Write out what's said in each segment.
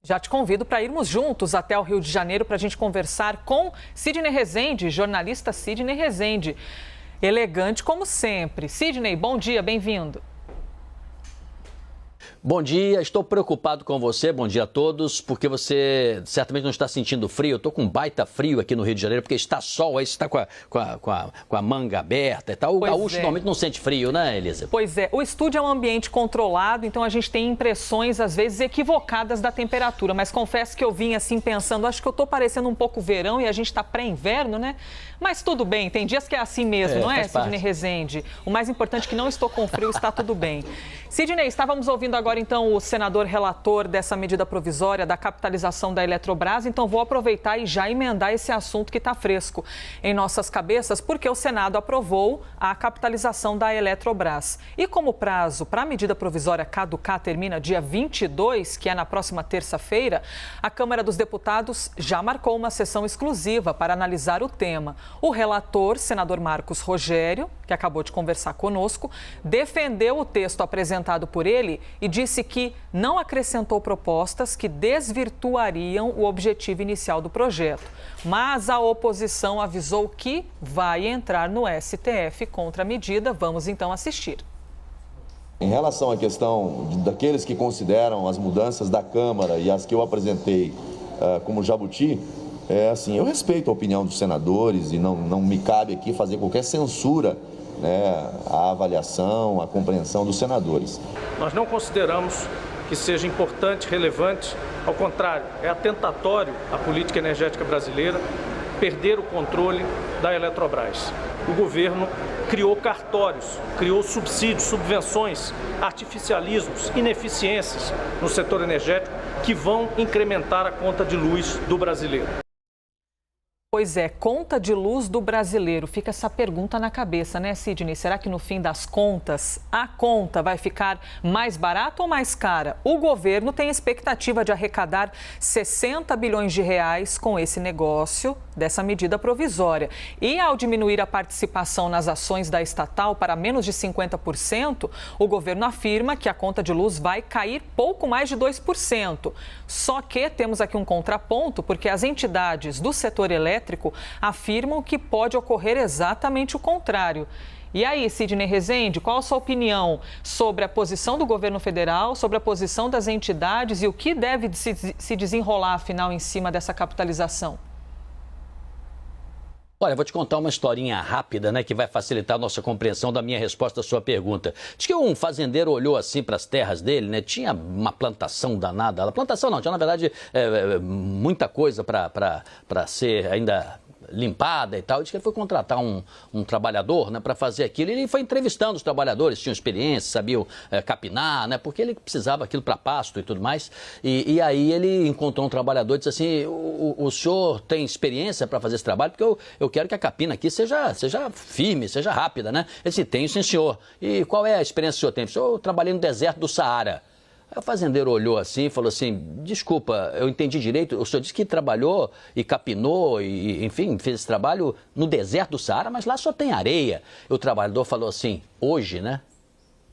Já te convido para irmos juntos até o Rio de Janeiro para a gente conversar com Sidney Rezende, jornalista Sidney Rezende. Elegante como sempre. Sidney, bom dia, bem-vindo. Bom dia, estou preocupado com você, bom dia a todos, porque você certamente não está sentindo frio. Eu estou com um baita frio aqui no Rio de Janeiro, porque está sol, aí você está com a manga aberta e tal. O gaúcho normalmente não sente frio, né, Elisa? Pois é, o estúdio é um ambiente controlado, então a gente tem impressões, às vezes, equivocadas da temperatura. Mas confesso que eu vim assim pensando, acho que eu estou parecendo um pouco verão e a gente está pré-inverno, né? Mas tudo bem, tem dias que é assim mesmo, não é, Sidney Rezende? O mais importante é que não estou com frio, está tudo bem. Sidney, estávamos ouvindo agora então o senador relator dessa medida provisória da capitalização da Eletrobras, então vou aproveitar e já emendar esse assunto que está fresco em nossas cabeças, porque o Senado aprovou a capitalização da Eletrobras. E como o prazo para a medida provisória caducar termina dia 22, que é na próxima terça-feira, a Câmara dos Deputados já marcou uma sessão exclusiva para analisar o tema. O relator, senador Marcos Rogério, que acabou de conversar conosco, defendeu o texto apresentado por ele e disse que não acrescentou propostas que desvirtuariam o objetivo inicial do projeto. Mas a oposição avisou que vai entrar no STF contra a medida. Vamos então assistir. Em relação à questão daqueles que consideram as mudanças da Câmara e as que eu apresentei como jabuti, eu respeito a opinião dos senadores e não me cabe aqui fazer qualquer censura, né, à avaliação, à compreensão dos senadores. Nós não consideramos que seja importante, relevante, ao contrário, é atentatório à política energética brasileira perder o controle da Eletrobras. O governo criou cartórios, criou subsídios, subvenções, artificialismos, ineficiências no setor energético que vão incrementar a conta de luz do brasileiro. Pois é, conta de luz do brasileiro. Fica essa pergunta na cabeça, né, Sidney? Será que no fim das contas, a conta vai ficar mais barata ou mais cara? O governo tem expectativa de arrecadar 60 bilhões de reais com esse negócio dessa medida provisória. E ao diminuir a participação nas ações da estatal para menos de 50%, o governo afirma que a conta de luz vai cair pouco mais de 2%. Só que temos aqui um contraponto, porque as entidades do setor elétrico afirmam que pode ocorrer exatamente o contrário. E aí, Sidney Rezende, qual a sua opinião sobre a posição do governo federal, sobre a posição das entidades e o que deve se desenrolar, afinal, em cima dessa capitalização? Olha, vou te contar uma historinha rápida, né, que vai facilitar a nossa compreensão da minha resposta à sua pergunta. Diz que um fazendeiro olhou assim para as terras dele, né, tinha uma plantação danada. A plantação não, tinha na verdade muita coisa para ser ainda limpada e tal. Diz que ele foi contratar um trabalhador, né, para fazer aquilo. Ele foi entrevistando os trabalhadores, tinham experiência, sabiam capinar, né, porque ele precisava aquilo para pasto e tudo mais. E aí ele encontrou um trabalhador e disse assim: o senhor tem experiência para fazer esse trabalho? Porque eu quero que a capina aqui seja firme, seja rápida, né? Ele disse: tenho, sim, senhor. E qual é a experiência que o senhor tem? Ele disse: eu trabalhei no deserto do Saara. Aí o fazendeiro olhou assim e falou assim: desculpa, eu entendi direito, o senhor disse que trabalhou e capinou e, enfim, fez esse trabalho no deserto do Saara, mas lá só tem areia. E o trabalhador falou assim: hoje, né?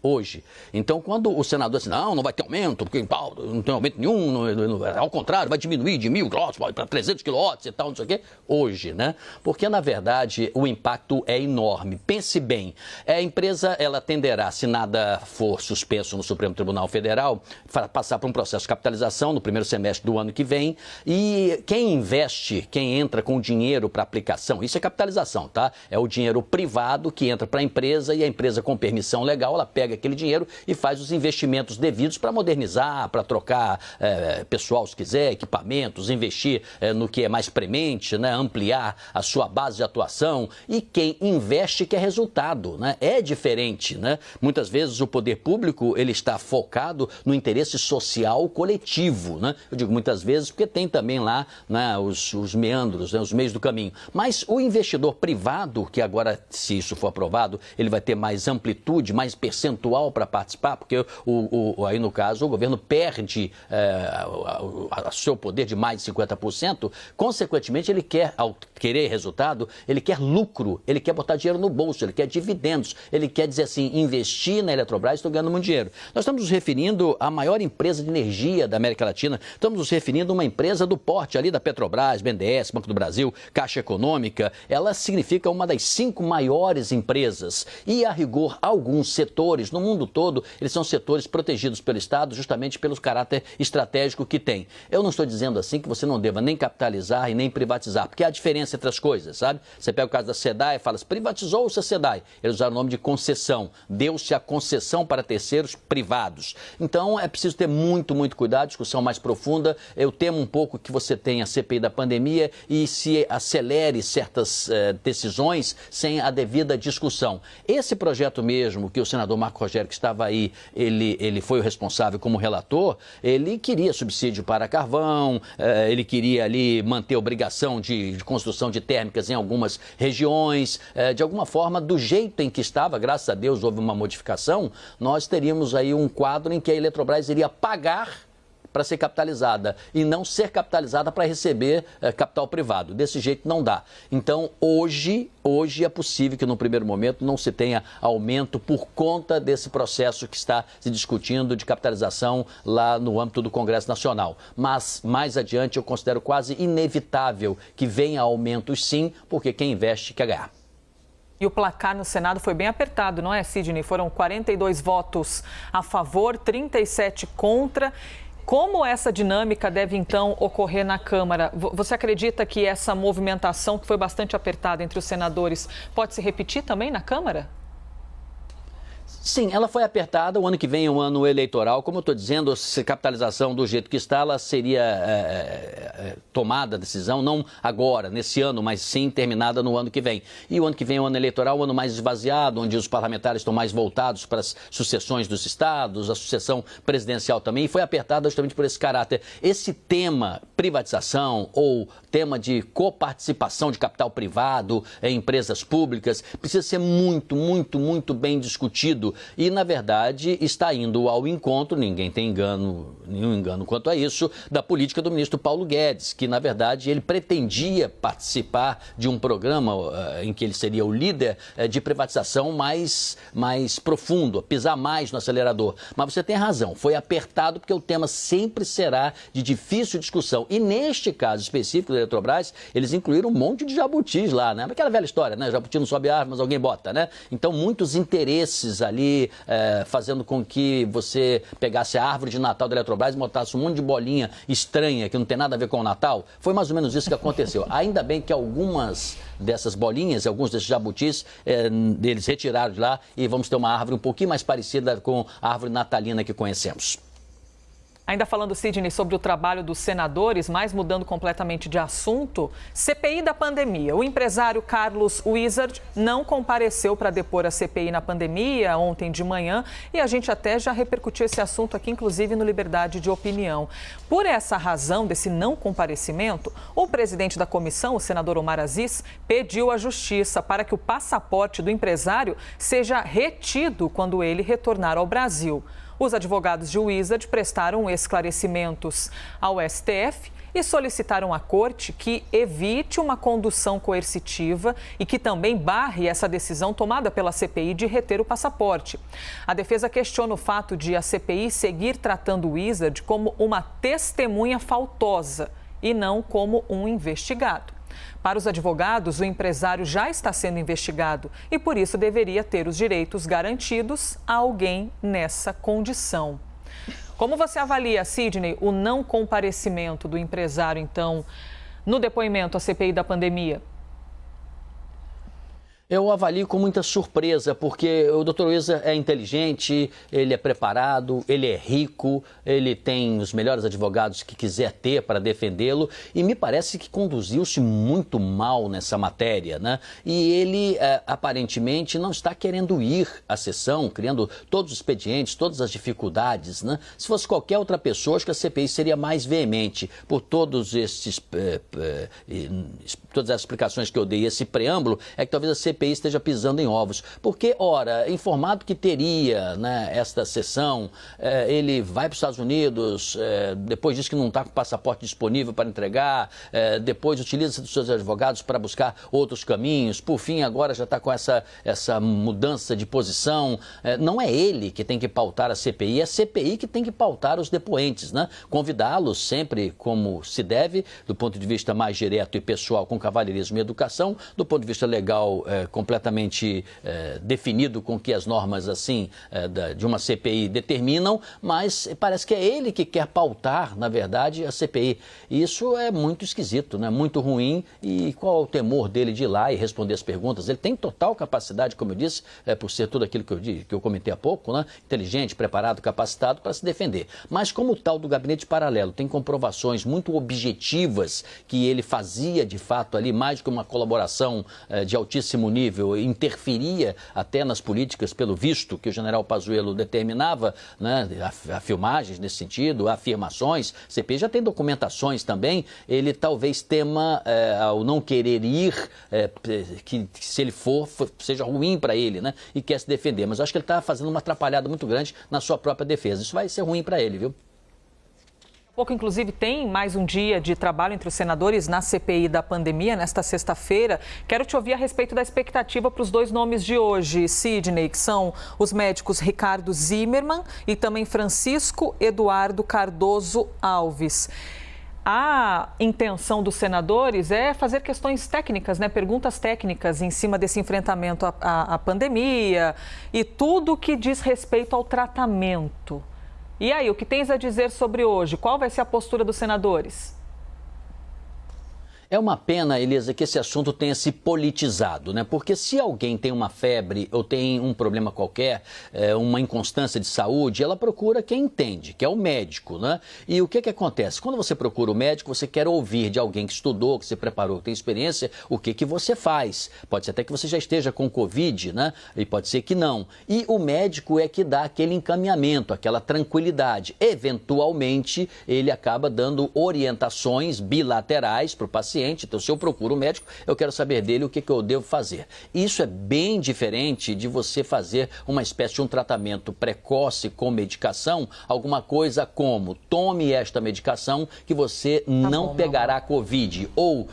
Hoje. Então, quando o senador disse: não vai ter aumento, porque não tem aumento nenhum, ao contrário, vai diminuir de 1.000 quilowatts para 300 quilowatts e tal, não sei o quê. Hoje, né? Porque, na verdade, o impacto é enorme. Pense bem, a empresa, ela tenderá, se nada for suspenso no Supremo Tribunal Federal, passar por um processo de capitalização no primeiro semestre do ano que vem. E quem investe, quem entra com dinheiro para aplicação, isso é capitalização, tá? É o dinheiro privado que entra para a empresa e a empresa, com permissão legal, ela pega aquele dinheiro e faz os investimentos devidos para modernizar, para trocar pessoal, se quiser, equipamentos, investir no que é mais premente, né, ampliar a sua base de atuação. E quem investe quer resultado, né? É diferente, né? Muitas vezes o poder público ele está focado no interesse social coletivo, né? Eu digo muitas vezes porque tem também lá, né, os meandros, né, os meios do caminho. Mas o investidor privado, que agora, se isso for aprovado, ele vai ter mais amplitude, mais percentual percentual para participar, porque aí no caso o governo perde o seu poder de mais de 50%, consequentemente ele quer, ao querer resultado, ele quer lucro, ele quer botar dinheiro no bolso, ele quer dividendos, ele quer dizer assim, investir na Eletrobras, estou ganhando muito dinheiro. Nós estamos nos referindo à maior empresa de energia da América Latina, estamos nos referindo a uma empresa do porte ali da Petrobras, BNDES, Banco do Brasil, Caixa Econômica, ela significa uma das 5 maiores empresas e, a rigor, alguns setores no mundo todo, eles são setores protegidos pelo Estado justamente pelo caráter estratégico que tem. Eu não estou dizendo assim que você não deva nem capitalizar e nem privatizar, porque há diferença entre as coisas, sabe? Você pega o caso da SEDAI e fala, privatizou-se a SEDAI, eles usaram o nome de concessão, deu-se a concessão para terceiros privados. Então, é preciso ter muito cuidado, discussão mais profunda. Eu temo um pouco que você tenha a CPI da pandemia e se acelere certas decisões sem a devida discussão. Esse projeto mesmo, que o senador Marco Rogério, que estava aí, ele foi o responsável como relator, ele queria subsídio para carvão, ele queria ali manter a obrigação de construção de térmicas em algumas regiões. De alguma forma, do jeito em que estava, graças a Deus houve uma modificação, nós teríamos aí um quadro em que a Eletrobras iria pagar para ser capitalizada e não ser capitalizada para receber capital privado. Desse jeito não dá. Então, hoje é possível que no primeiro momento não se tenha aumento por conta desse processo que está se discutindo de capitalização lá no âmbito do Congresso Nacional. Mas, mais adiante, eu considero quase inevitável que venha aumentos sim, porque quem investe quer ganhar. E o placar no Senado foi bem apertado, não é, Sidney? Foram 42 votos a favor, 37 contra. Como essa dinâmica deve, então, ocorrer na Câmara? Você acredita que essa movimentação, que foi bastante apertada entre os senadores, pode se repetir também na Câmara? Sim, ela foi apertada. O ano que vem é um ano eleitoral. Como eu estou dizendo, se a capitalização do jeito que está, ela seria tomada a decisão, não agora, nesse ano, mas sim terminada no ano que vem. E o ano que vem é um ano eleitoral, um ano mais esvaziado, onde os parlamentares estão mais voltados para as sucessões dos estados, a sucessão presidencial também, e foi apertada justamente por esse caráter. Esse tema, privatização ou tema de coparticipação de capital privado em empresas públicas, precisa ser muito bem discutido. E, na verdade, está indo ao encontro, ninguém tem nenhum engano quanto a isso, da política do ministro Paulo Guedes, que, na verdade, ele pretendia participar de um programa em que ele seria o líder de privatização mais profundo, pisar mais no acelerador. Mas você tem razão, foi apertado porque o tema sempre será de difícil discussão. E, neste caso específico da Eletrobras, eles incluíram um monte de jabutis lá, né? Aquela velha história, né? Jabuti não sobe árvore, mas alguém bota, né? Então, muitos interesses ali fazendo com que você pegasse a árvore de Natal da Eletrobras e botasse um monte de bolinha estranha que não tem nada a ver com o Natal. Foi mais ou menos isso que aconteceu. Ainda bem que algumas dessas bolinhas, alguns desses jabutis, eles retiraram de lá e vamos ter uma árvore um pouquinho mais parecida com a árvore natalina que conhecemos. Ainda falando, Sidney, sobre o trabalho dos senadores, mas mudando completamente de assunto, CPI da pandemia. O empresário Carlos Wizard não compareceu para depor a CPI na pandemia ontem de manhã e a gente até já repercutiu esse assunto aqui, inclusive no Liberdade de Opinião. Por essa razão desse não comparecimento, o presidente da comissão, o senador Omar Aziz, pediu à Justiça para que o passaporte do empresário seja retido quando ele retornar ao Brasil. Os advogados de Wizard prestaram esclarecimentos ao STF e solicitaram à corte que evite uma condução coercitiva e que também barre essa decisão tomada pela CPI de reter o passaporte. A defesa questiona o fato de a CPI seguir tratando Wizard como uma testemunha faltosa e não como um investigado. Para os advogados, o empresário já está sendo investigado e, por isso, deveria ter os direitos garantidos a alguém nessa condição. Como você avalia, Sidney, o não comparecimento do empresário, então, no depoimento à CPI da pandemia? Eu avalio com muita surpresa, porque o Dr. Wizard é inteligente, ele é preparado, ele é rico, ele tem os melhores advogados que quiser ter para defendê-lo e me parece que conduziu-se muito mal nessa matéria, né? E ele aparentemente não está querendo ir à sessão, criando todos os expedientes, todas as dificuldades, né? Se fosse qualquer outra pessoa, acho que a CPI seria mais veemente por todas as explicações que eu dei, esse preâmbulo, é que talvez a CPI CPI esteja pisando em ovos. Porque, ora, informado que teria, né, esta sessão, ele vai para os Estados Unidos, depois diz que não está com o passaporte disponível para entregar, depois utiliza dos seus advogados para buscar outros caminhos, por fim agora já está com essa mudança de posição. Não é ele que tem que pautar a CPI, é a CPI que tem que pautar os depoentes, né? Convidá-los sempre como se deve, do ponto de vista mais direto e pessoal, com cavalheirismo e educação, do ponto de vista legal, completamente definido com que as normas assim de uma CPI determinam, mas parece que é ele que quer pautar, na verdade, a CPI. Isso é muito esquisito, né? Muito ruim. E qual é o temor dele de ir lá e responder as perguntas? Ele tem total capacidade, como eu disse, por ser tudo aquilo que eu comentei há pouco, né? Inteligente, preparado, capacitado para se defender. Mas como o tal do gabinete paralelo tem comprovações muito objetivas que ele fazia, de fato, ali mais do que uma colaboração de altíssimo nível, interferia até nas políticas, pelo visto que o general Pazuello determinava, né? Há filmagens nesse sentido, há afirmações, a CPI já tem documentações também, ele talvez tema, ao não querer ir, que se ele for, seja ruim para ele, né? E quer se defender. Mas eu acho que ele está fazendo uma atrapalhada muito grande na sua própria defesa. Isso vai ser ruim para ele, viu? Daqui a pouco, inclusive, tem mais um dia de trabalho entre os senadores na CPI da pandemia, nesta sexta-feira. Quero te ouvir a respeito da expectativa para os dois nomes de hoje, Sidney, que são os médicos Ricardo Zimmermann e também Francisco Eduardo Cardoso Alves. A intenção dos senadores é fazer questões técnicas, né? Perguntas técnicas em cima desse enfrentamento à pandemia e tudo que diz respeito ao tratamento. E aí, o que tens a dizer sobre hoje? Qual vai ser a postura dos senadores? É uma pena, Elisa, que esse assunto tenha se politizado, né? Porque se alguém tem uma febre ou tem um problema qualquer, uma inconstância de saúde, ela procura quem entende, que é o médico, né? E o que acontece? Quando você procura o médico, você quer ouvir de alguém que estudou, que se preparou, que tem experiência, o que você faz. Pode ser até que você já esteja com Covid, né? E pode ser que não. E o médico é que dá aquele encaminhamento, aquela tranquilidade. Eventualmente, ele acaba dando orientações bilaterais para o paciente. Então, se eu procuro um médico, eu quero saber dele o que eu devo fazer. Isso é bem diferente de você fazer uma espécie de um tratamento precoce com medicação, alguma coisa como tome esta medicação que você não pegará Covid, ou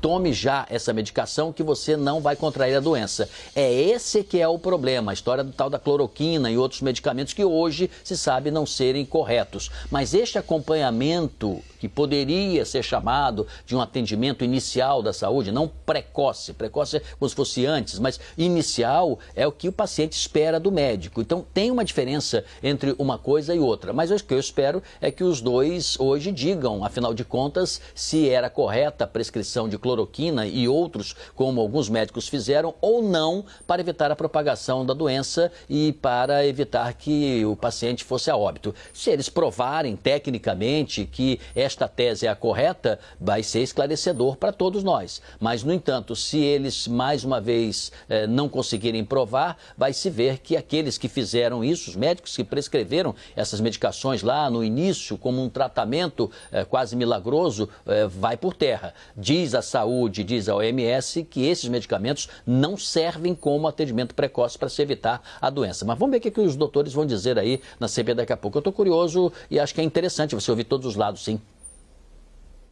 tome já essa medicação que você não vai contrair a doença. É esse que é o problema, a história do tal da cloroquina e outros medicamentos que hoje se sabe não serem corretos. Mas este acompanhamento, que poderia ser chamado de um atendimento inicial da saúde, não precoce. Precoce é como se fosse antes, mas inicial é o que o paciente espera do médico. Então, tem uma diferença entre uma coisa e outra. Mas o que eu espero é que os dois hoje digam, afinal de contas, se era correta a prescrição de cloroquina e outros, como alguns médicos fizeram, ou não, para evitar a propagação da doença e para evitar que o paciente fosse a óbito. Se eles provarem tecnicamente que esta tese é a correta, vai ser esclarecedor para todos nós. Mas, no entanto, se eles, mais uma vez, não conseguirem provar, vai se ver que aqueles que fizeram isso, os médicos que prescreveram essas medicações lá no início, como um tratamento quase milagroso, vai por terra. Diz a saúde, diz a OMS, que esses medicamentos não servem como atendimento precoce para se evitar a doença. Mas vamos ver o que os doutores vão dizer aí na CPI daqui a pouco. Eu estou curioso e acho que é interessante você ouvir todos os lados, sim.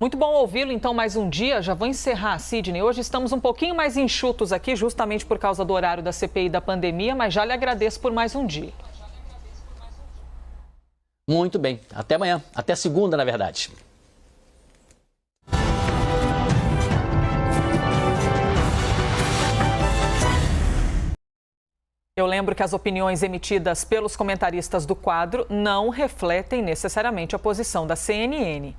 Muito bom ouvi-lo, então, mais um dia. Já vou encerrar, Sidney. Hoje estamos um pouquinho mais enxutos aqui, justamente por causa do horário da CPI da pandemia, mas já lhe agradeço por mais um dia. Muito bem. Até amanhã. Até segunda, na verdade. Eu lembro que as opiniões emitidas pelos comentaristas do quadro não refletem necessariamente a posição da CNN.